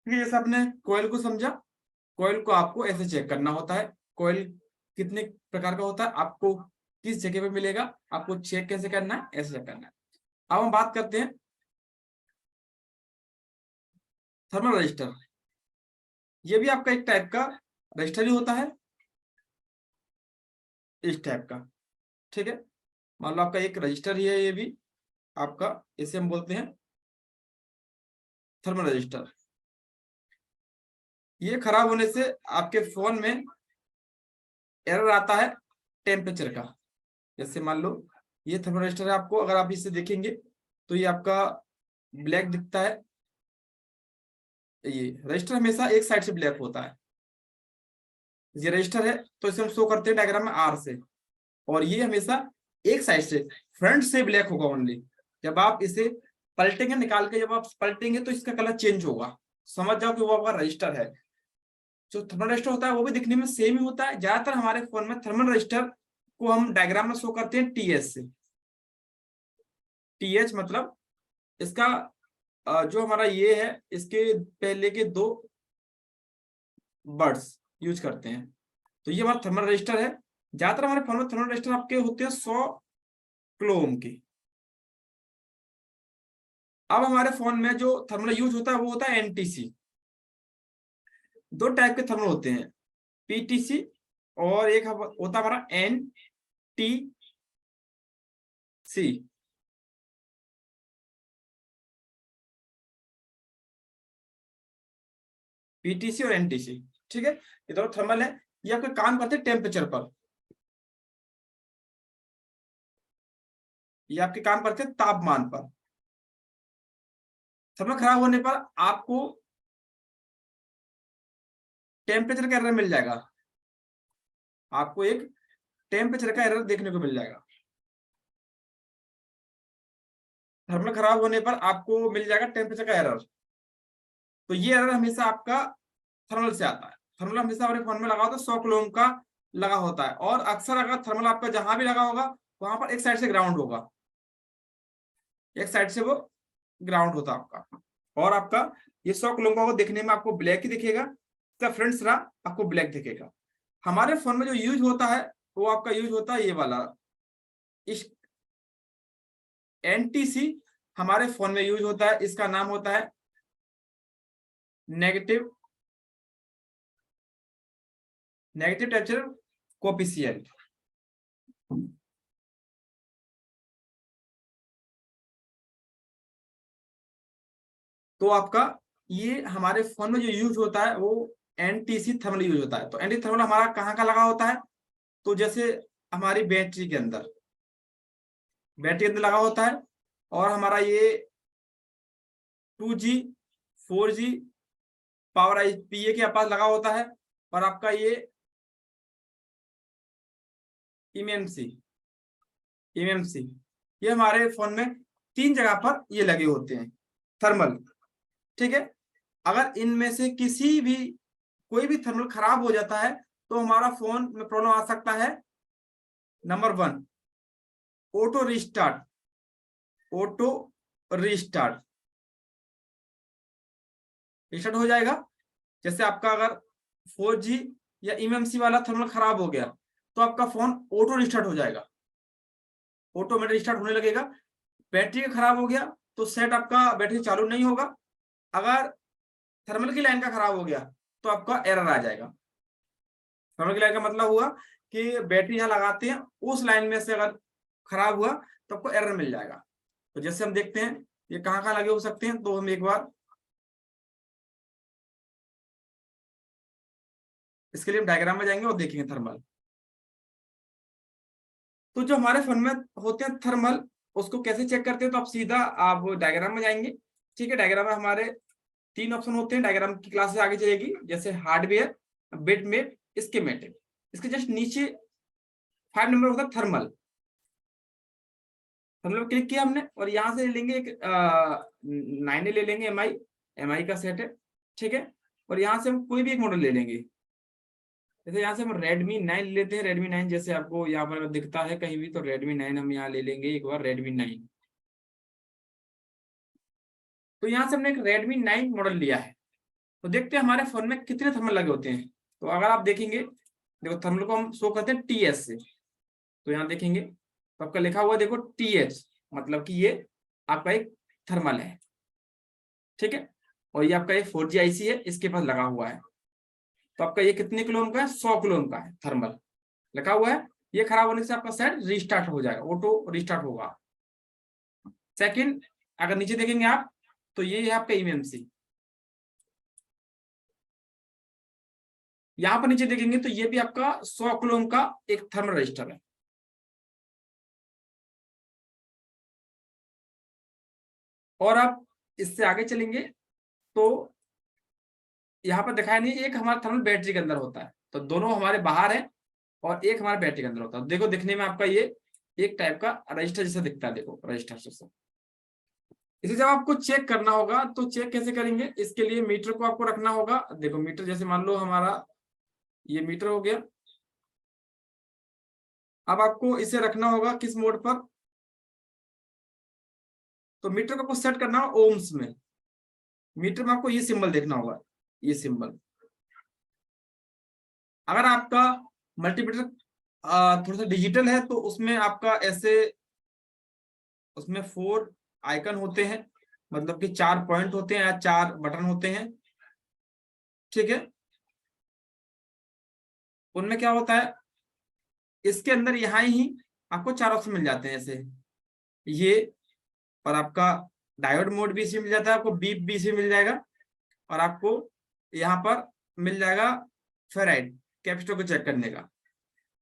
ठीक है, जैसे आपने कोयल को समझा, कोयल को आपको ऐसे चेक करना होता है। कोयल कितने प्रकार का होता है, आपको किस जगह पे मिलेगा, आपको चेक कैसे करना है, ऐसे चेक करना है। अब हम बात करते हैं थर्मल रजिस्टर। ये भी आपका एक टाइप का रजिस्टर ही होता है, इस टाइप का। ठीक है, मान लो आपका एक रजिस्टर ही है, ये भी आपका, इसे हम बोलते हैं थर्मल रजिस्टर। ये खराब होने से आपके फोन में एरर आता है टेम्परेचर का। जैसे मान लो ये थर्मल रजिस्टर है, आपको अगर आप इसे देखेंगे तो ये आपका ब्लैक दिखता है। ये रजिस्टर हमेशा एक साइड से ब्लैक होता है। ये रजिस्टर है तो इसे हम शो करते हैं डायग्राम में आर से, और ये हमेशा एक साइड से, फ्रंट से ब्लैक होगा ओनली। जब आप इसे पलटेंगे, निकाल के जब आप पलटेंगे तो इसका कलर चेंज होगा, समझ जाओ कि वो आपका रजिस्टर है। जो थर्मल रजिस्टर होता है वो भी दिखने में सेम ही होता है। ज्यादातर हमारे फोन में थर्मल रजिस्टर को हम डायग्राम में शो करते हैं टीएच से। टीएच मतलब इसका जो हमारा ये है, इसके पहले के दो वर्ड्स यूज करते हैं। तो ये हमारा थर्मल रजिस्टर है। ज्यादातर हमारे फोन में थर्मल रजिस्टर आपके होते हैं 100 किलो ओम के। अब हमारे फोन में जो थर्मल यूज होता है वो होता है एनटीसी। दो टाइप के थर्मल होते हैं, पीटीसी और एक होता है हमारा एनटीसी। पीटीसी और एनटीसी, ठीक है, ये दोनों थर्मल है। ये आपके काम करते हैं टेम्परेचर पर, ये आपके काम करते हैं तापमान पर। थर्मल खराब होने पर आपको टेम्परेचर का एरर मिल जाएगा, आपको एक टेम्परेचर का एरर देखने को मिल जाएगा। थर्मल खराब होने पर आपको मिल जाएगा टेम्परेचर का एरर। तो ये एरर हमेशा आपका थर्मल से आता है। थर्मल हमेशा हमारे फोन में लगा होता है 100 किलो ओम का लगा होता है, और अक्सर अगर थर्मल आपका जहां भी लगा होगा वहां पर एक साइड से ग्राउंड होगा, एक साइड से वो ग्राउंड होता है आपका। और आपका ये 100 किलो ओम का देखने में आपको ब्लैक ही दिखेगा, इसका फ्रंट सिरा आपको ब्लैक दिखेगा। हमारे फोन में जो यूज होता है वो आपका यूज होता है ये वाला, इस एनटीसी हमारे फोन में यूज होता है। इसका नाम होता है नेगेटिव टेम्परेचर कोएफिशिएंट। तो आपका ये हमारे फोन में जो यूज होता है वो एनटीसी थर्मल यूज होता है। तो एंटी थर्मल हमारा कहाँ का लगा होता है, तो जैसे हमारी बैटरी के अंदर, बैटरी के अंदर लगा होता है, और हमारा ये 2G 4G पावर आईपीए के पास लगा होता है, और आपका ये एमएमसी ये हमारे फोन में 3 जगह पर ये लगे होते हैं थर्मल। ठीक है, अगर इनमें से किसी भी कोई भी थर्मल खराब हो जाता है तो हमारा फोन में प्रॉब्लम आ सकता है। Number 1, auto restart. Auto restart restart हो जाएगा। जैसे आपका अगर 4G या एमएमसी वाला थर्मल खराब हो गया तो आपका फोन ऑटो रिस्टार्ट हो जाएगा, ऑटोमेटिक रिस्टार्ट होने लगेगा। बैटरी खराब हो गया तो सेट आपका बैटरी चालू नहीं होगा। अगर थर्मल की लाइन का खराब हो गया तो आपका एरर आ जाएगा। थर्मल की लाइन का मतलब हुआ कि बैटरी यहाँ लगाते हैं, उस लाइन में से अगर खराब हुआ तो आपको एरर मिल जाएगा। तो जैसे हम देखते हैं ये कहाँ कहाँ लगे हो सकते हैं, तो हम एक बार इसके लिए हम डायग्राम में जाएंगे और देखेंगे थर्मल। तो जो हमारे फोन में होते हैं थर्मल, उसको कैसे चेक करते हैं, तो आप सीधा आप डायग्राम में जाएंगे। ठीक है, डायग्राम में हमारे 3 ऑप्शन होते हैं, डायग्राम की क्लास आगे जाएगी, जैसे हार्डवेयर, बिटमेप, स्कीमेटिक। इसके जस्ट नीचे 5 नंबर होता है थर्मल। थर्मल पर क्लिक किया हमने, और यहाँ से ले लेंगे एक 9 ले लेंगे, एमआई का सेट है। ठीक है, और यहाँ से हम कोई भी एक मॉडल ले लेंगे। जैसे यहाँ से हम Redmi 9 लेते हैं, Redmi 9 जैसे आपको यहाँ पर दिखता है कहीं भी, तो Redmi 9 हम यहाँ ले लेंगे एक बार, Redmi 9। तो यहाँ से हमने एक Redmi 9 मॉडल लिया है। तो देखते हैं हमारे फोन में कितने थर्मल लगे होते हैं। तो अगर आप देखेंगे, देखो थर्मल को हम शो करते हैं TS से, तो यहाँ देखेंगे तो आपका लिखा हुआ देखो TH, मतलब कि ये आपका एक थर्मल है, ठीक है। और ये आपका एक 4G IC है, इसके पास लगा हुआ है। तो आपका ये कितने किलो ओम का है? 100 किलो ओम का है थर्मल लिखा हुआ है। ये खराब होने से आपका सेट रिस्टार्ट हो जाएगा, ऑटो रिस्टार्ट होगा। सेकंड, अगर नीचे देखेंगे आप तो ये है आपका EMC। यहां पर नीचे देखेंगे तो ये भी आपका 100 किलो ओम का एक थर्मल रजिस्टर है। और आप इससे आगे चलेंगे तो यहाँ पर दिखाया नहीं, एक हमारा थर्मल बैटरी के अंदर होता है, तो दोनों हमारे बाहर है और एक हमारे बैटरी के अंदर होता है। देखो दिखने में आपका ये एक टाइप का रजिस्टर जैसा दिखता है, देखो रजिस्टर जैसा। इसे जब आपको चेक करना होगा तो चेक कैसे करेंगे, इसके लिए मीटर को आपको रखना होगा। देखो मीटर, जैसे मान लो हमारा ये मीटर हो गया। अब आपको इसे रखना होगा किस मोड पर, तो मीटर को आपको सेट करना होगा ओम्स में। मीटर में आपको ये सिंबल देखना होगा, ये सिंबल। अगर आपका मल्टीमीटर थोड़ा सा डिजिटल है तो उसमें आपका ऐसे, उसमें 4 आइकन होते हैं, मतलब कि 4 पॉइंट होते हैं या 4 बटन होते हैं, ठीक है। उनमें क्या होता है, इसके अंदर यहाँ ही आपको 4 ऑप्शन मिल जाते हैं ऐसे ये। और आपका डायोड मोड भी इसमें मिल जाता है, आपको बीप भी इसमें मिल जाएगा, और आपको यहाँ पर मिल जाएगा फेराइड कैपेसिटर को चेक करने का।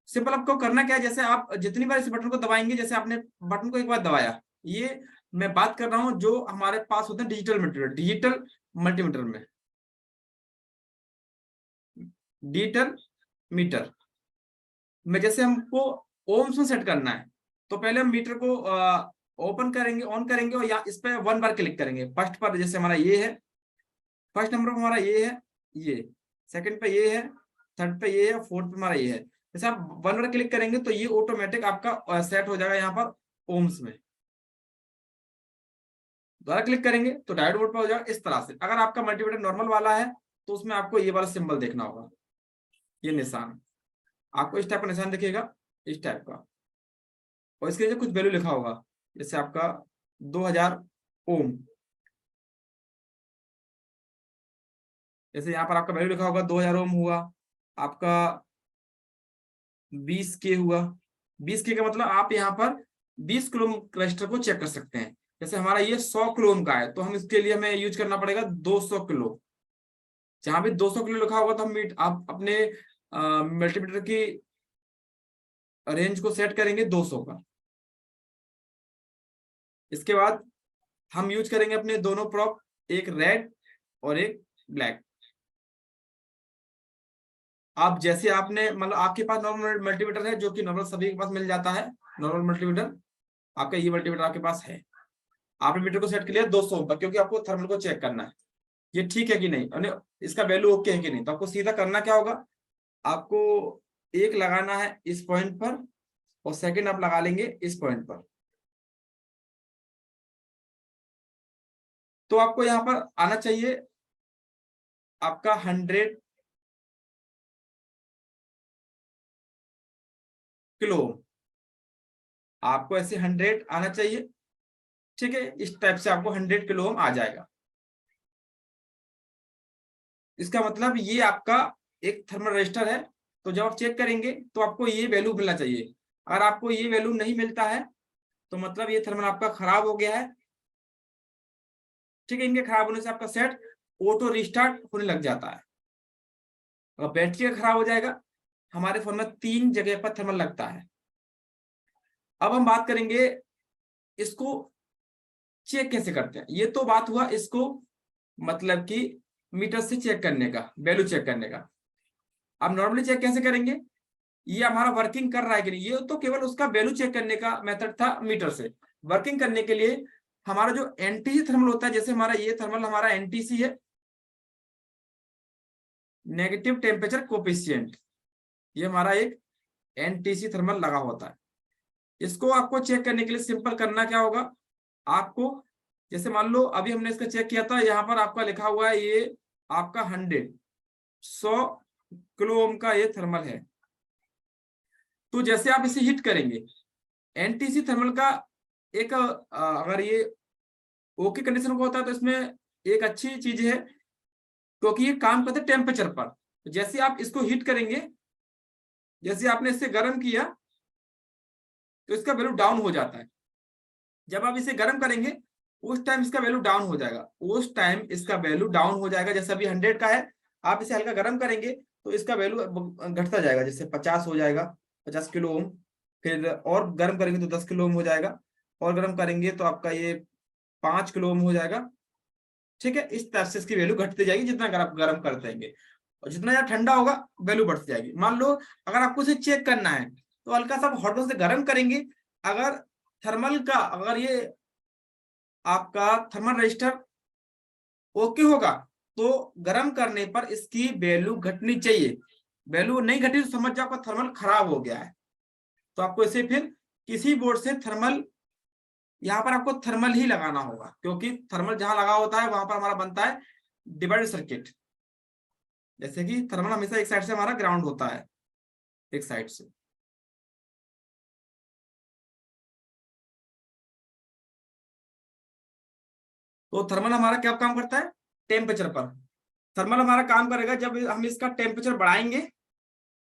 सिंपल आपको करना क्या है, जैसे आप जितनी बार इस बटन को दबाएंगे, जैसे आपने बटन को एक बार दबाया, ये मैं बात कर रहा हूं जो हमारे पास होते हैं डिजिटल मल्टीमीटर, डिजिटल मल्टीमीटर में, डिजिटल मीटर में जैसे हमको ओम्स में सेट करना है, तो पहले हम मीटर को ओपन करेंगे, ऑन करेंगे, और यहाँ इस पर 1 बार क्लिक करेंगे। फर्स्ट पर जैसे हमारा ये है, फर्स्ट नंबर पर हमारा ये है, ये सेकंड पे ये है, थर्ड पे ये है, फोर्थ पे हमारा ये है। जैसे आप 1 बार क्लिक करेंगे तो ये ऑटोमेटिक आपका सेट हो जाएगा यहाँ पर ओम्स में। दोबारा क्लिक करेंगे तो डायोड मोड पर हो जाएगा। इस तरह से अगर आपका मल्टीमीटर नॉर्मल वाला है तो उसमें आपको ये वाला सिंबल देखना होगा, ये निशान आपको इस टाइप का निशान दिखेगा, इस टाइप का, और इसके नीचे कुछ वैल्यू लिखा होगा, जैसे आपका 2000 ओम, जैसे यहाँ पर आपका वैल्यू लिखा होगा 2000 ओम हुआ, आपका 20K हुआ। 20K का मतलब आप यहाँ पर 20 किलो ओम क्लस्टर को चेक कर सकते हैं। जैसे हमारा ये 100 किलो ओम का है तो हम इसके लिए हमें यूज करना पड़ेगा 200 किलो। जहां भी 200 किलो लिखा होगा तो हम आप अपने मल्टीमीटर की रेंज को सेट करेंगे 200 का। इसके बाद हम यूज करेंगे अपने दोनों प्रॉप, एक रेड और एक ब्लैक। आप जैसे आपने मतलब आपके पास नॉर्मल मल्टीमीटर है जो कि नॉर्मल सभी के पास मिल जाता है, नॉर्मल मल्टीमीटर आपका ये मल्टीमीटर आपके पास है, आपने मीटर को सेट कर लिया 200 पर, क्योंकि आपको थर्मल को चेक करना है ये ठीक है कि नहीं, इसका वैल्यू ओके है कि नहीं। तो आपको सीधा करना क्या होगा, आपको एक लगाना है इस पॉइंट पर और सेकंड आप लगा लेंगे इस पॉइंट पर। तो आपको यहाँ पर आना चाहिए आपका 100 किलो, आपको ऐसे 100 आना चाहिए, ठीक है। इस टाइप से आपको 100 किलो ओम आ जाएगा। इसका मतलब ये आपका एक थर्मल रजिस्टर है। तो जब आप चेक करेंगे तो आपको ये वैल्यू मिलना चाहिए। अगर आपको ये वैल्यू नहीं मिलता है तो मतलब ये थर्मल आपका खराब हो गया है, ठीक है। इनके खराब होने से आपका सेट ऑटो रिस्टार्ट होने लग जाता है। अगर बैटरी का खराब हो जाएगा, हमारे फोन में 3 जगह पर थर्मल लगता है। अब हम बात करेंगे इसको चेक कैसे करते हैं। ये तो बात हुआ इसको मतलब कि मीटर से चेक करने का, वैल्यू चेक करने का। अब नॉर्मली चेक कैसे करेंगे, ये हमारा वर्किंग कर रहा है कि नहीं, ये तो केवल उसका वैल्यू चेक करने का मेथड था मीटर से। वर्किंग करने के लिए हमारा जो एनटीसी थर्मल होता है, जैसे हमारा ये थर्मल हमारा एनटीसी है, नेगेटिव टेम्परेचर कोफिशिएंट, ये हमारा एक एनटीसी थर्मल लगा होता है। इसको आपको चेक करने के लिए सिंपल करना क्या होगा, आपको जैसे मान लो अभी हमने इसका चेक किया था, यहाँ पर आपका लिखा हुआ है ये आपका 100 किलो ओम का ये थर्मल है। तो जैसे आप इसे हिट करेंगे, एनटीसी थर्मल का एक अगर ये ओके कंडीशन का होता है तो इसमें एक अच्छी चीज है, क्योंकि ये काम करते हैं टेम्परेचर पर। तो जैसे आप इसको हीट करेंगे, जैसे आपने इससे गर्म किया तो इसका वैल्यू डाउन हो जाता है। जब आप इसे गर्म करेंगे उस टाइम इसका वैल्यू डाउन हो जाएगा, उस टाइम इसका वैल्यू डाउन हो जाएगा। जैसे अभी 100 का है, आप इसे हल्का गर्म करेंगे तो इसका वैल्यू घटता जाएगा, जैसे 50 हो जाएगा, 50 किलो ओम। फिर और गर्म करेंगे तो 10 किलो ओम हो जाएगा, और गर्म करेंगे तो आपका ये 5 किलो ओम हो जाएगा। ठीक है, इस तरह से इसकी वैल्यू घटती जाएगी जितना गर्म करते रहेंगे, और जितना ज्यादा ठंडा होगा वैल्यू बढ़ती जाएगी। मान लो अगर आपको इसे चेक करना है तो हल्का सा हॉट से गर्म करेंगे, अगर थर्मल का अगर ये आपका थर्मल रजिस्टर ओके होगा तो गर्म करने पर इसकी वैल्यू घटनी चाहिए। वैल्यू नहीं घटी तो समझ जाओ आपका थर्मल खराब हो गया है। तो आपको इसे फिर किसी बोर्ड से थर्मल, यहाँ पर आपको थर्मल ही लगाना होगा, क्योंकि थर्मल जहां लगा होता है वहां पर हमारा बनता है डिवाइड सर्किट। जैसे कि थर्मल हमेशा एक साइड से हमारा ग्राउंड होता है, एक साइड से। तो थर्मल हमारा क्या काम करता है, टेम्परेचर पर। थर्मल हमारा काम करेगा जब हम इसका टेम्परेचर बढ़ाएंगे,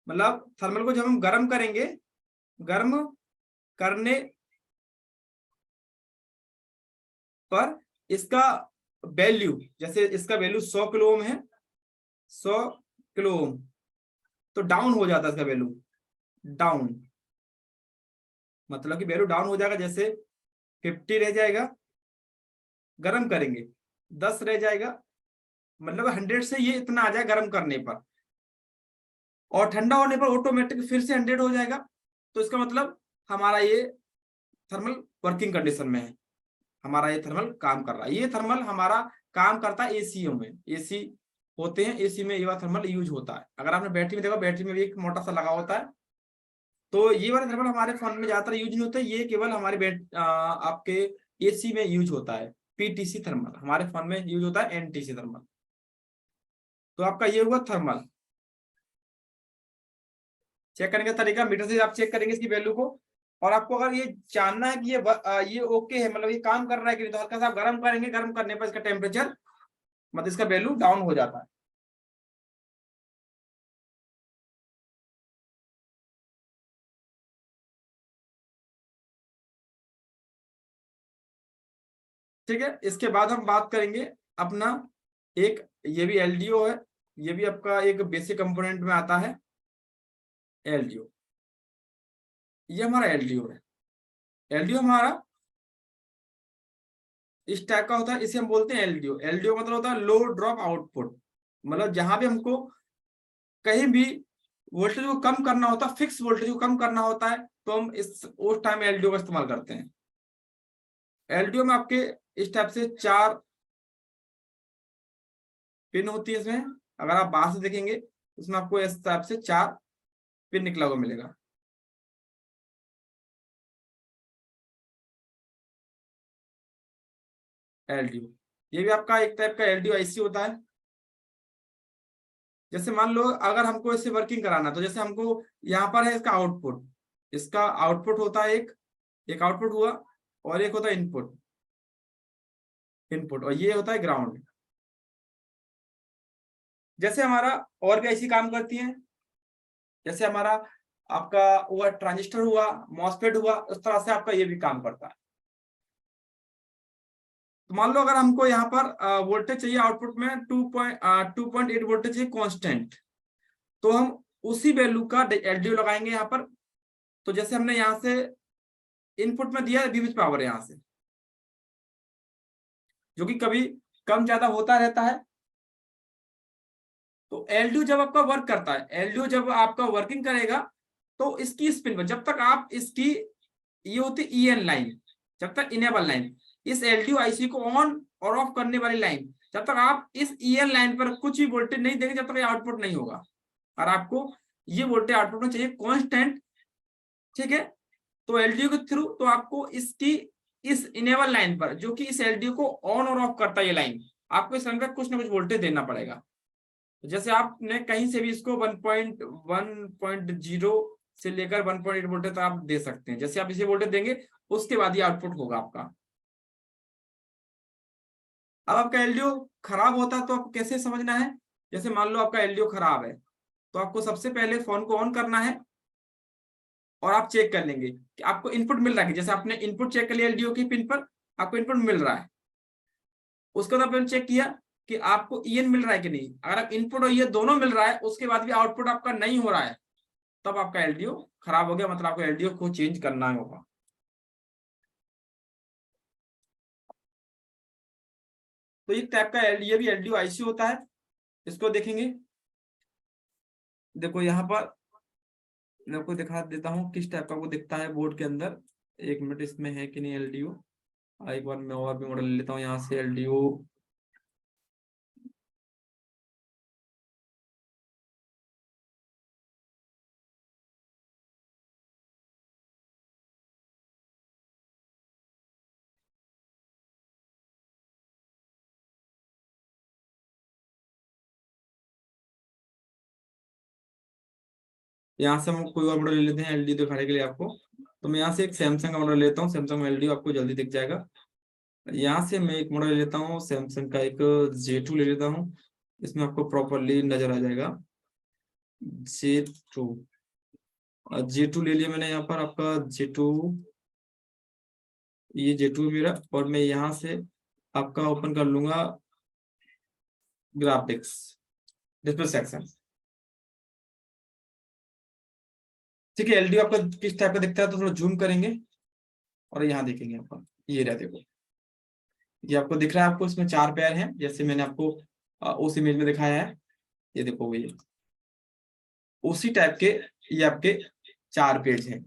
मतलब थर्मल को जब हम गर्म करेंगे, गर्म करने पर इसका वैल्यू, जैसे इसका वैल्यू 100 किलो ओम है, 100 किलो ओम, तो डाउन हो जाता है इसका वैल्यू, डाउन मतलब कि वैल्यू डाउन हो जाएगा। जैसे 50 रह जाएगा, गर्म करेंगे 10 रह जाएगा, मतलब 100 से ये इतना आ जाए गर्म करने पर, और ठंडा होने पर ऑटोमेटिक फिर से 100 हो जाएगा। तो इसका मतलब हमारा ये थर्मल वर्किंग कंडीशन में है, हमारा ये थर्मल काम कर रहा है। ये थर्मल हमारा काम करता है एसीओ में, एसी होते हैं, एसी में ये वाला थर्मल यूज होता है। अगर आपने बैटरी में देखा, बैटरी में भी एक मोटा सा लगा होता है। तो ये वाला थर्मल हमारे फोन में ज्यादातर यूज नहीं होता है, ये केवल हमारे आपके एसी में यूज होता है। पीटीसी थर्मल हमारे फोन में यूज होता है, एनटीसी थर्मल। तो आपका ये हुआ थर्मल। चेक करने का तरीका, मीटर से आप चेक करेंगे इसकी वैल्यू को, और आपको अगर ये जानना है कि ये ओके है, मतलब ये काम कर रहा है कि नहीं, तो हल्का सा आप गर्म करेंगे, गर्म करने पर इसका टेम्परेचर मतलब इसका वैल्यू डाउन हो जाता है। ठीक है, इसके बाद हम बात करेंगे अपना एक, ये भी एलडीओ है, ये भी आपका एक बेसिक कंपोनेंट में आता है, एलडीओ। ये हमारा एलडीओ है। एलडीओ हमारा इस टाइप का होता है, इसे हम बोलते हैं एलडीओ। एलडीओ मतलब होता है लो ड्रॉप आउटपुट, मतलब जहां भी हमको कहीं भी वोल्टेज को कम करना होता है, फिक्स वोल्टेज को कम करना होता है, तो हम उस टाइम एलडीओ का इस्तेमाल करते हैं। एलडीओ में आपके इस टाइप से 4 पिन होती है इसमें। अगर आप बाहर से देखेंगे इसमें आपको इस टाइप से 4 पिन निकला हुआ मिलेगा। एलडीओ, ये भी आपका एक टाइप का एलडीओ आईसी होता है। जैसे मान लो अगर हमको इससे वर्किंग कराना, तो जैसे हमको यहाँ पर है इसका आउटपुट, इसका आउटपुट होता है एक आउटपुट हुआ, और एक होता है इनपुट, और ये होता है ग्राउंड। जैसे हमारा और भी ऐसी काम करती है, जैसे हमारा आपका हुआ ट्रांजिस्टर हुआ, मॉसफेट हुआ, उस तरह से आपका ये भी काम करता है। तो मान लो अगर हमको यहाँ पर वोल्टेज चाहिए आउटपुट में 2.8 वोल्टेज चाहिए कांस्टेंट, तो हम उसी वैल्यू का एलडीओ लगाएंगे यहाँ पर। तो जैसे हमने यहाँ से इनपुट में दिया वी पावर यहाँ से, जो कि कभी कम ज्यादा होता रहता है। तो एलडीओ जब आपका वर्क करता है, एलडीओ जब आपका वर्किंग करेगा, तो इसकी स्पिन पर जब तक आप इसकी, ये होती ईएन लाइन, जब तक इनेबल लाइन, इस एलडीओ आईसी को ऑन और ऑफ करने वाली लाइन, जब तक आप इस ईएन लाइन पर कुछ भी वोल्टेज नहीं देंगे, जब तक ये आउटपुट नहीं होगा। और आपको ये वोल्टेज आउटपुट में चाहिए कांस्टेंट। ठीक है, तो एलडीओ के थ्रू तो आपको इसकी इस इनेबल लाइन पर, जो कि इस एलडीओ को ऑन और ऑफ करता है ये लाइन, आपको इस लाइन पर कुछ ना कुछ वोल्टेज देना पड़ेगा। जैसे आपने कहीं से भी इसको 1.0 से लेकर 1.8 वोल्टेज तक आप दे सकते हैं। जैसे आप इसे वोल्टेज देंगे उसके बाद ये आउटपुट होगा आपका। अब आपका एलडीओ खराब होता है तो आपको कैसे समझना है? जैसे मान लो आपका एलडीओ खराब है, तो आपको सबसे पहले फोन को ऑन करना है और आप चेक कर लेंगे कि आपको इनपुट मिल रहा है। जैसे आपने इनपुट चेक कर लिया एलडीओ की पिन पर, आपको इनपुट मिल रहा है। उसके बाद आपने चेक किया कि आपको ईएन मिल रहा है कि नहीं। अगर आप इनपुट और ये दोनों मिल रहा है, उसके बाद भी आउटपुट आपका नहीं हो रहा है, तब आपका एलडीओ खराब हो गया, मतलब आपको एलडीओ को चेंज करना होगा। तो इस टाइप का ये भी एलडीओ आईसी होता है। इसको देखेंगे, देखो यहाँ पर मैं आपको दिखा देता हूँ किस टाइप का वो दिखता है बोर्ड के अंदर। एक मिनट, इसमें है कि नहीं एलडीओ। एक बार मैं और भी मॉडल ले लेता हूँ यहाँ से एलडीओ। यहाँ से हम कोई और मॉडल ले लेते हैं एलडी दिखाने के लिए आपको। तो मैं यहाँ से एक सैमसंग का मॉडल लेता हूँ, सैमसंग एलडी आपको जल्दी दिख जाएगा। यहाँ से मैं एक मॉडल ले लेता हूँ सैमसंग का, एक J2 ले लेता हूँ। इसमें आपको प्रॉपरली नजर आ जाएगा J2। J2 ले लिया मैंने यहाँ पर आपका J2। ये J2 मेरा, और मैं यहाँ से आपका ओपन कर लूंगा ग्राफिक्स डिस्प्ले सेक्शन। ठीक है, एलडी आपका किस टाइप का दिखता है, तो थोड़ा जूम करेंगे और यहाँ देखेंगे आपका ये रहा। देखो ये आपको दिख रहा है, आपको इसमें 4 पेयर हैं जैसे मैंने आपको उस इमेज में दिखाया है। ये देखो ये उसी टाइप के ये आपके 4 पेज हैं।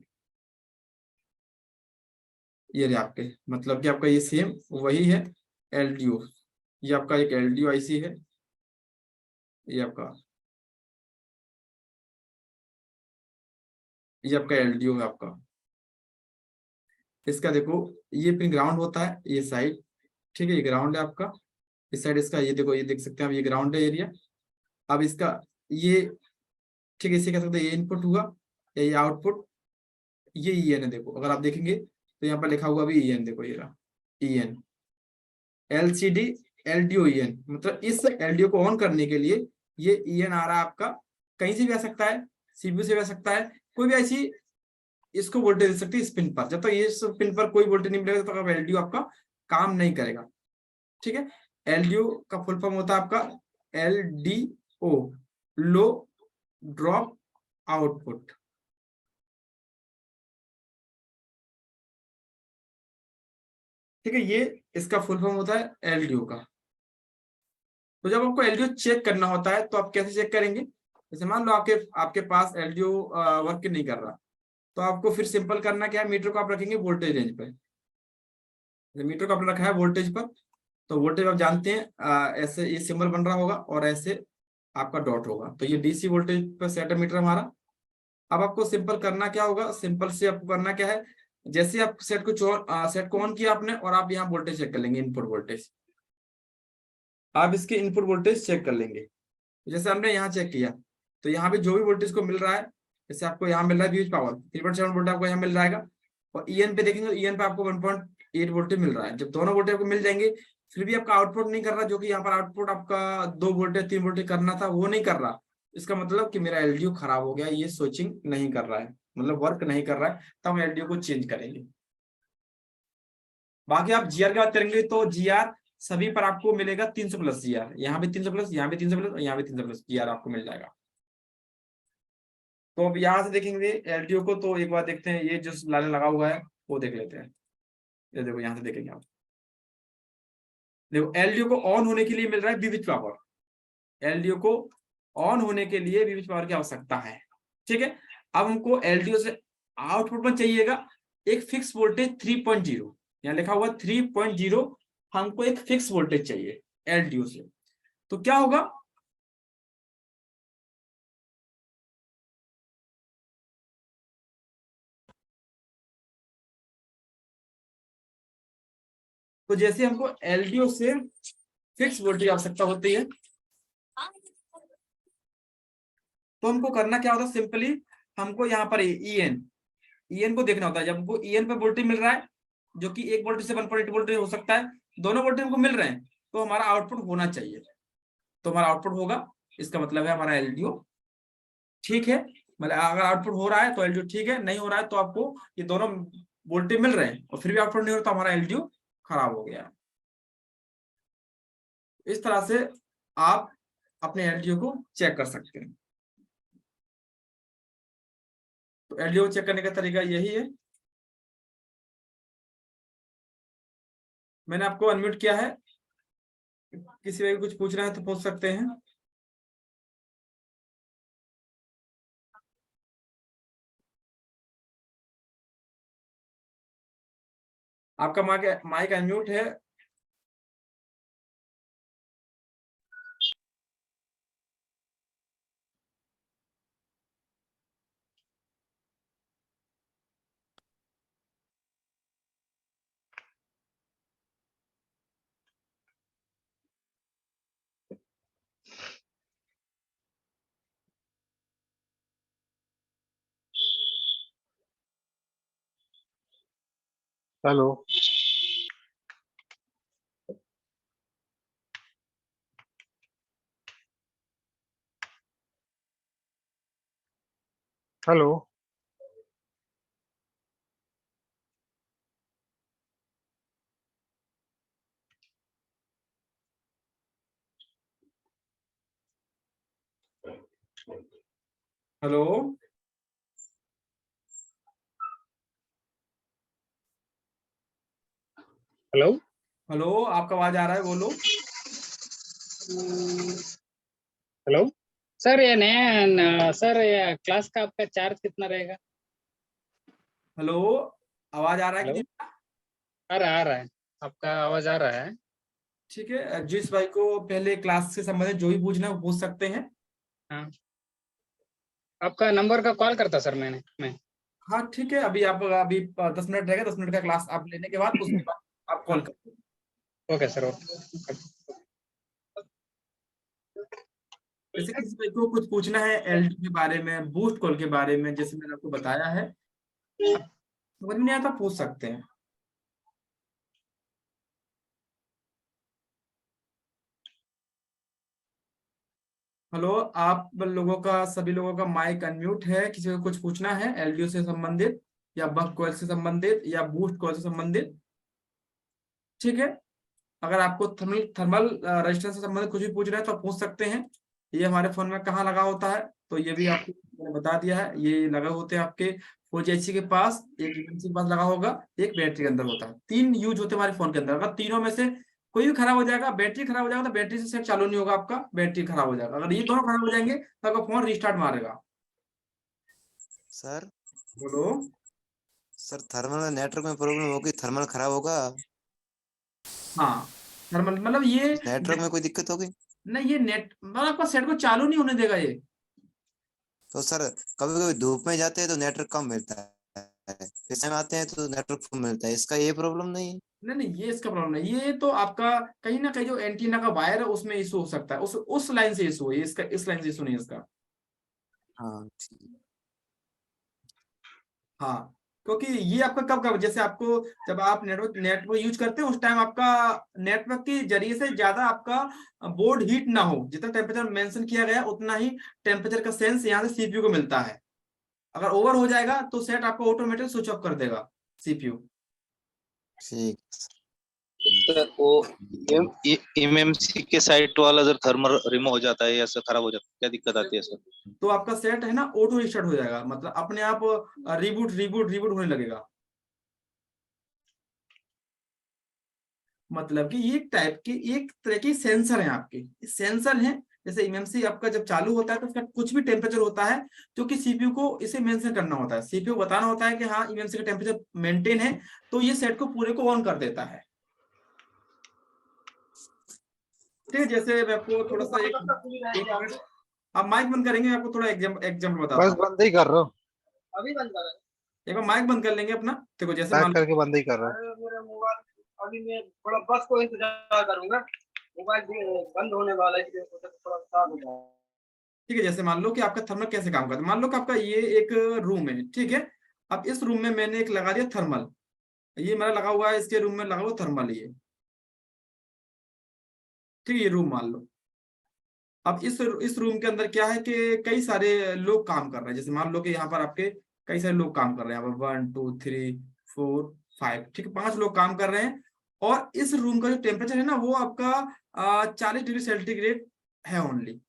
ये रहे आपके, मतलब कि आपका ये सेम वही है एलडीओ। ये आपका एक एलडीओ आईसी है। ये आपका एलडीओ है आपका। इसका देखो ये पिन ग्राउंड होता है ये साइड। ठीक है, ये ग्राउंड है आपका। इस साइड इसका ये देखो, ये देख सकते हैं आप, ये ग्राउंड है एरिया। अब इसका ये, ठीक है, इसे कह सकते हैं ये इनपुट हुआ या ये आउटपुट। ये ईएन है, देखो अगर आप देखेंगे तो यहाँ पर लिखा हुआ भी ईएन, देखो ये रहा ईएन। एलसीडी एलडीओ ईएन, मतलब इस एलडीओ को ऑन करने के लिए ये ईएन आ रहा है आपका। कहीं से भी आ सकता है, सीपीयू से भी आ सकता है, कोई भी ऐसी इसको वोल्टेज दे सकती है इस पिन पर। जब तक ये इस पिन पर कोई वोल्टेज नहीं मिलेगा तब तक एलडीओ आपका काम नहीं करेगा। ठीक है, एलडीओ का फुल फॉर्म होता है आपका एलडीओ, लो ड्रॉप आउटपुट। ठीक है, ये इसका फुल फॉर्म होता है एलडीओ का। तो जब आपको एलडीओ चेक करना होता है तो आप कैसे चेक करेंगे? जैसे मान लो आपके आपके पास एलडीओ वर्क नहीं कर रहा, तो आपको फिर सिंपल करना क्या है, मीटर को आप रखेंगे वोल्टेज रेंज पे। मीटर को आपने रखा है वोल्टेज पर, तो वोल्टेज आप जानते हैं ऐसे ये सिंबल बन रहा होगा और ऐसे आपका डॉट होगा, तो ये डीसी वोल्टेज पर सेट है मीटर हमारा। अब आपको सिंपल करना क्या होगा, सिंपल से आपको करना क्या है, जैसे आप सेट को ऑन किया आपने और आप यहाँ वोल्टेज चेक कर लेंगे, इनपुट वोल्टेज। आप इसके इनपुट वोल्टेज चेक कर लेंगे। जैसे हमने यहाँ चेक किया तो यहाँ पे जो भी वोल्टेज को मिल रहा है, जैसे आपको यहाँ मिल रहा है व्यूज पावर 3.7 वोल्ट आपको यहाँ मिल जाएगा, और ईएन पे देखेंगे तो ईएन पे आपको 1.8 वोल्टेज मिल रहा है। जब दोनों वोल्टेज आपको मिल जाएंगे, फिर भी आपका आउटपुट नहीं कर रहा, जो कि यहाँ पर आउटपुट आपका 2 वोल्टेज 3 वोल्टेज करना था वो नहीं कर रहा, इसका मतलब कि मेरा एलडीओ खराब हो गया, ये स्विचिंग नहीं कर रहा है, मतलब वर्क नहीं कर रहा है, तब हम एलडीओ को चेंज करेंगे। बाकी आप जीआर की बात करेंगे तो जीआर सभी पर आपको मिलेगा 300 प्लस जीआर, यहाँ भी 300 प्लस, यहाँ भी 300 प्लस और यहाँ भी 300 प्लस जीआर आपको मिल जाएगा। तो अब यहाँ से देखेंगे एलडीओ को, तो एक बार देखते हैं ये जो लाइन लगा हुआ है वो देख लेते हैं। ये देखो यहाँ से देखेंगे आप, देखो एलडीओ को ऑन होने के लिए मिल रहा है विविध पावर। एलडीओ को ऑन होने के लिए विविध पावर की आवश्यकता है। ठीक है, अब हमको एलडीओ से आउटपुट में चाहिएगा एक फिक्स वोल्टेज 3.0, यहाँ लिखा हुआ 3.0, हमको एक फिक्स वोल्टेज चाहिए एलडीओ से। तो क्या होगा, तो जैसे हमको एलडीओ से फिक्स वोल्टेज आवश्यकता होती है, तो हमको करना क्या होता है, सिंपली हमको यहाँ पर ईएन को देखना होता है। जब हमको ईएन पे वोल्टेज मिल रहा है जो कि 1 वोल्टेज से 1.8 वोल्टेज हो सकता है, दोनों वोल्टेज हमको मिल रहे हैं, तो हमारा आउटपुट होना चाहिए। तो हमारा आउटपुट होगा, इसका मतलब है हमारा एलडीओ ठीक है। मतलब अगर आउटपुट हो रहा है तो एलडीओ ठीक है, नहीं हो रहा है तो आपको ये दोनों वोल्टेज मिल रहे हैं और फिर भी आउटपुट नहीं हो रहा तो हमारा एलडीओ खराब हो गया। इस तरह से आप अपने एलडीओ को चेक कर सकते हैं। तो एलडीओ चेक करने का तरीका यही है। मैंने आपको अनम्यूट किया है, किसी को कुछ पूछना है तो पूछ सकते हैं। आपका माइक अनम्यूट है। Hello hello hello hello hello, आपका आवाज आ रहा है, बोलो। हेलो सर, ये नया सर, ये क्लास का आपका चार्ज कितना रहेगा? हेलो, आवाज आ रहा है कि हेलो, नहीं? आ रहा है, आपका आवाज आ रहा है। ठीक है, जिस भाई को पहले क्लास से संबंधित जो भी पूछना है वो पूछ सकते हैं। हाँ, आपका नंबर का कॉल करता सर मैं। हाँ ठीक है, अभी आप अभी 10 मिनट रहेगा, 10 मिनट का क्लास आप लेने के बाद उसके बाद आप कॉल हाँ, करें। Okay sir, okay. जैसे किसी भाई को कुछ पूछना है एलडी के बारे में, बूस्ट कॉल के बारे में, जैसे मैंने आपको बताया है, समझ में नहीं आता पूछ सकते हैं। हेलो, आप लोगों का, सभी लोगों का माइक अनम्यूट है। किसी को कुछ पूछना है एलडीओ से संबंधित या बक कॉल से संबंधित या बूस्ट कॉल से संबंधित, ठीक है। अगर आपको थर्मल थर्मल रजिस्टर से संबंधित कुछ भी पूछना है तो आप पूछ सकते हैं। ये हमारे फोन में कहाँ लगा होता है, तो ये भी आपको मैंने बता दिया है। ये लगा होते हैं आपके 4G के पास, एक यूएनसी के पास लगा होगा, एक बैटरी के अंदर होता है। 3 यूज होते हैं हमारे फोन के अंदर। अगर तीनों में से कोई भी खराब हो जाएगा, बैटरी खराब हो जाएगा तो बैटरी से सेट चालू नहीं होगा, आपका बैटरी खराब हो जाएगा। अगर ये दोनों खराब हो जाएंगे तो आपका फोन रिस्टार्ट मारेगा। सर बोलो। सर थर्मल नेटवर्क में प्रॉब्लम होगी, थर्मल खराब होगा। हाँ, थर्मल मतलब ये नेटवर्क में कोई दिक्कत होगी नहीं, ये नेट मतलब आपका सेट को चालू नहीं होने देगा ये। तो सर कभी कभी धूप में जाते हैं तो नेटवर्क कम मिलता है, इस टाइम आते हैं तो नेटवर्क फुल मिलता है, इसका ये प्रॉब्लम नहीं है? नहीं नहीं, ये इसका प्रॉब्लम नहीं, ये तो आपका कहीं ना कहीं जो एंटीना का वायर है उसमें इशू हो सकता है, उस लाइन से इशू है, इसका इस लाइन से इशू नहीं है इसका। हाँ ठीक। हाँ, क्योंकि ये आपका कब कब, जैसे आपको जब आप नेटवर्क यूज करते हैं उस टाइम आपका नेटवर्क के जरिए से ज्यादा आपका बोर्ड हीट ना हो, जितना टेम्परेचर मेंशन किया गया उतना ही टेम्परेचर का सेंस यहाँ से सीपीयू को मिलता है। अगर ओवर हो जाएगा तो सेट आपको ऑटोमेटिक स्विच ऑफ कर देगा सीपीयू। ठीक सर वो एमएमसी के साइट वाला जब थर्मल रिमूव हो जाता है या सर खराब हो जाता है, क्या दिक्कत आती है सर? तो आपका सेट है ना ऑटो रिस्टार्ट हो जाएगा, मतलब अपने आप रिबूट रिबूट रिबूट होने लगेगा। मतलब कि ये एक टाइप की, एक तरह की सेंसर है आपके, सेंसर है। जैसे एमएमसी आपका जब चालू होता है तो उसका कुछ भी टेम्परेचर होता है जो कि सीपीयू को इसे मेंशन करना होता है, सीपीयू बताना होता है कि हाँ एमएमसी का टेम्परेचर मेंटेन है, तो ये सेट को पूरे को ऑन कर देता है। ठीक है, जैसे मैं आपको थोड़ा सा एक मिनट, आप माइक बंद करेंगे, मैं आपको थोड़ा एग्जाम्पल बताता बस हूँ। बंद ही कर रहा हूँ, अभी बंद कर, एक बार माइक बंद कर लेंगे अपना। देखो जैसे पैक मान करके बंद ही कर रहा हूँ। मेरा मोबाइल, अभी मैं थोड़ा बस को इंतजार करूंगा, मोबाइल बंद होने वाला है इसलिए थोड़ा सा हो जाए। ठीक है। जैसे मान लो कि आपका थर्मल कैसे काम करता है, मान लो कि आपका ये एक रूम है, ठीक है। अब इस रूम में मैंने एक लगा दिया थर्मल, ये मेरा लगा हुआ है, इसके रूम में लगा हुआ थर्मल ये, ठीक है, ये रूम मान लो। अब इस रूम के अंदर क्या है कि कई सारे लोग काम कर रहे हैं, जैसे मान लो कि यहाँ पर आपके कई सारे लोग काम कर रहे हैं, यहाँ पर 1 2 3 4 5, ठीक है, 5 लोग काम कर रहे हैं। और इस रूम का जो टेम्परेचर है ना वो आपका 40 डिग्री सेंटीग्रेड है ओनली,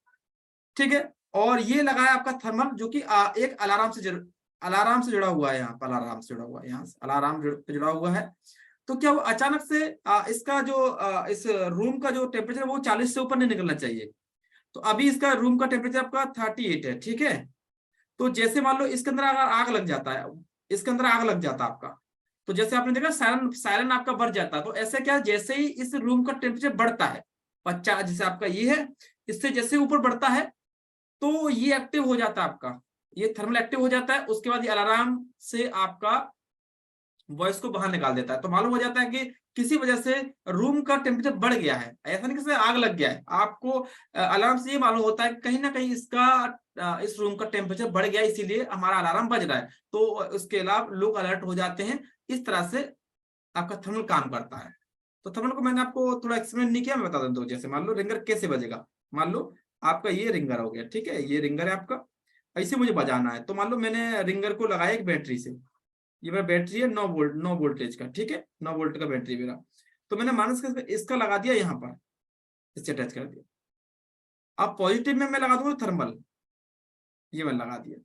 ठीक है। और ये लगा है आपका थर्मल जो कि एक अलार्म से जुड़ा हुआ है, यहाँ पर अलार्म से जुड़ा हुआ है, यहाँ से अलार्म जुड़ा हुआ है। तो क्या वो अचानक से इसका जो इस रूम का जो टेम्परेचर है वो 40 से ऊपर नहीं निकलना चाहिए। तो अभी इसका रूम का टेम्परेचर आपका 38 है, ठीक है। तो जैसे मान लो इसके अंदर अगर आग लग जाता है, इसके अंदर आग लग जाता है आपका, तो जैसे आपने देखा सायरन आपका बढ़ जाता है। तो ऐसे क्या, जैसे ही इस रूम का टेम्परेचर बढ़ता है 50, जैसे आपका ये है, इससे जैसे ऊपर बढ़ता है तो ये एक्टिव हो जाता है आपका, ये थर्मल एक्टिव हो जाता है। उसके बाद ये अलार्म से आपका वॉइस को बाहर निकाल देता है। तो मालूम हो जाता है कि किसी वजह से रूम का टेम्परेचर बढ़ गया है, ऐसा नहीं कि आग लग गया है। आपको अलार्म से ये मालूम होता है कहीं ना कहीं इसका इस रूम का टेम्परेचर बढ़ गया, इसीलिए हमारा अलार्म बज रहा है। तो उसके अलावा लोग अलर्ट हो जाते हैं। इस तरह से आपका थर्मल काम करता है। तो थर्मल को मैंने आपको थोड़ा एक्सप्लेन नहीं किया, मैं बता देता हूँ। जैसे मान लो रिंगर कैसे बजेगा, मान लो आपका ये रिंगर हो गया, ठीक है, ये रिंगर है आपका, ऐसे मुझे बजाना है। तो मान लो मैंने रिंगर को लगाया एक बैटरी से, ये मेरा बैटरी है 9 वोल्टेज का, ठीक है, 9 वोल्ट का बैटरी मेरा। तो मैंने मानस इसका लगा दिया यहाँ पर, इससे अटैच कर दिया। अब पॉजिटिव में मैं लगा दूंगा थर्मल, ये मैंने लगा दिया।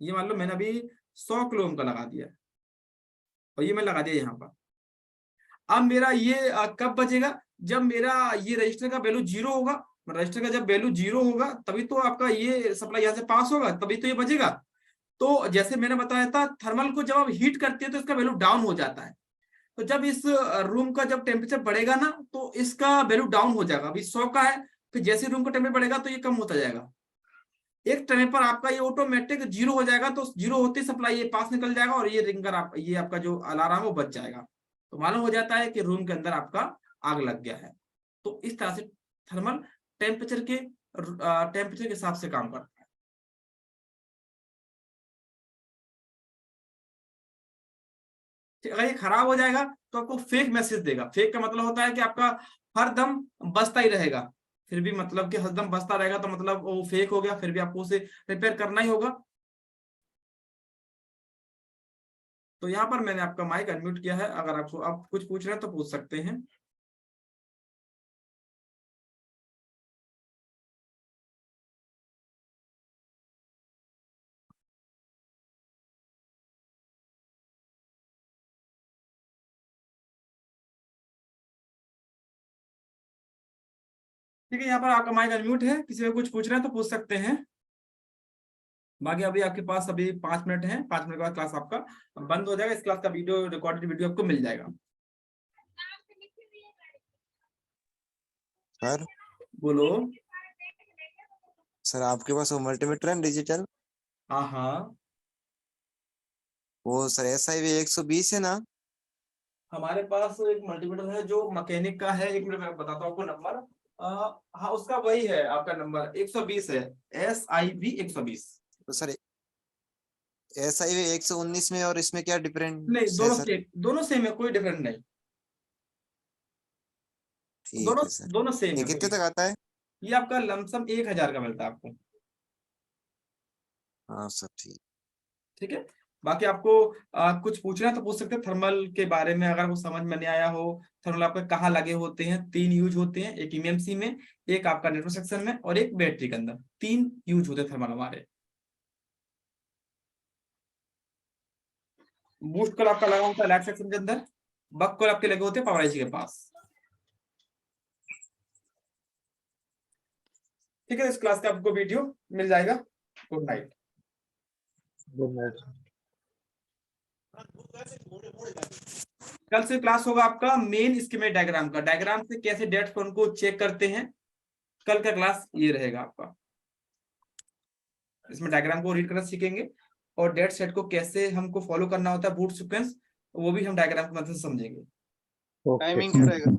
ये मान लो मैंने अभी 100 किलो ओम का लगा दिया और ये मैं लगा दिया यहाँ पर। अब मेरा ये कब बजेगा, जब मेरा ये रजिस्टर का वैल्यू 0 होगा। रजिस्टर का जब वैल्यू 0 होगा तभी तो आपका ये सप्लाई यहाँ से पास होगा, तभी तो ये बजेगा। तो जैसे मैंने बताया था, थर्मल को जब आप हीट करते हैं तो इसका वैल्यू डाउन हो जाता है। तो जब इस रूम का जब टेम्परेचर बढ़ेगा ना तो इसका वैल्यू डाउन हो जाएगा। अभी 100 का है, फिर जैसे रूम का टेम्परेचर बढ़ेगा तो ये कम होता जाएगा। एक टाइम पर आपका ये ऑटोमेटिक 0 हो जाएगा। तो 0 होते सप्लाई ये पास निकल जाएगा और ये रिंगर ये आपका जो अलार्म है वो बच जाएगा। तो मालूम हो जाता है कि रूम के अंदर आपका आग लग गया है। तो इस तरह से थर्मल टेम्परेचर के हिसाब से काम करता है। अगर ये खराब हो जाएगा तो आपको फेक मैसेज देगा। फेक का मतलब होता है कि आपका हर दम बजता ही रहेगा, फिर भी मतलब कि हर दम बजता रहेगा तो मतलब वो फेक हो गया, फिर भी आपको उसे रिपेयर करना ही होगा। तो यहाँ पर मैंने आपका माइक अनम्यूट किया है, अगर आपको आप कुछ पूछ रहे हैं तो पूछ सकते हैं। ठीक है, यहाँ पर आपका माइक अनम्यूट है, किसी को कुछ पूछ रहे हैं तो पूछ सकते हैं। बाकी अभी आपके पास अभी 5 मिनट है, 5 मिनट के बाद क्लास आपका बंद हो जाएगा। इस क्लास का वीडियो, रिकॉर्डेड वीडियो आपको मिल जाएगा। सर बोलो। सर आपके पास वो मल्टीमीटर है डिजिटल, हाँ हाँ, वो सर SIV 120 है ना? हमारे पास एक मल्टीमीटर है जो मैकेनिक का है। एक मिनट मैं बताता हूँ आपको नंबर। हाँ, उसका वही है, आपका नंबर 120 है, SIV 120। तो सर SIV 119 में और इसमें क्या नहीं, डिफरेंस है सर? दोनों सेम है, कोई डिफरेंट नहीं। ठीक है सर। दोनों सेम ये है। कितने तक आता है? ये आपका लमसम 1000 का मिलता है आपको। हाँ सर ठीक। ठीक है, बाकी आपको कुछ पूछना है तो पूछ सकते हैं थर्मल के बारे में, अगर वो समझ में नहीं आया हो। थर्मल आपके कहाँ लगे होते हैं, 3 यूज होते हैं, एक EMC में, एक आपका नेटवर्क सेक्शन में और एक बैटरी के अंदर। 3 यूज होते हैं थर्मल हमारे। बूस्ट कॉल आपका लगा होता है लैब सेक्शन के अंदर, बक कॉल आपके लगे होते हैं पावर IC के पास। ठीक है, इस क्लास का आपको वीडियो मिल जाएगा। Good night. Good night. कल से क्लास होगा आपका मेन स्कीमेटिक डायग्राम का, डायग्राम से कैसे डेट फोन को चेक करते हैं। कल का क्लास ये रहेगा आपका। इसमें डायग्राम को रीड करना सीखेंगे और डेट सेट को कैसे हमको फॉलो करना होता है, बूट सीक्वेंस, वो भी हम डायग्राम की मदद से समझेंगे। ओके। टाइमिंग क्या रहेगा?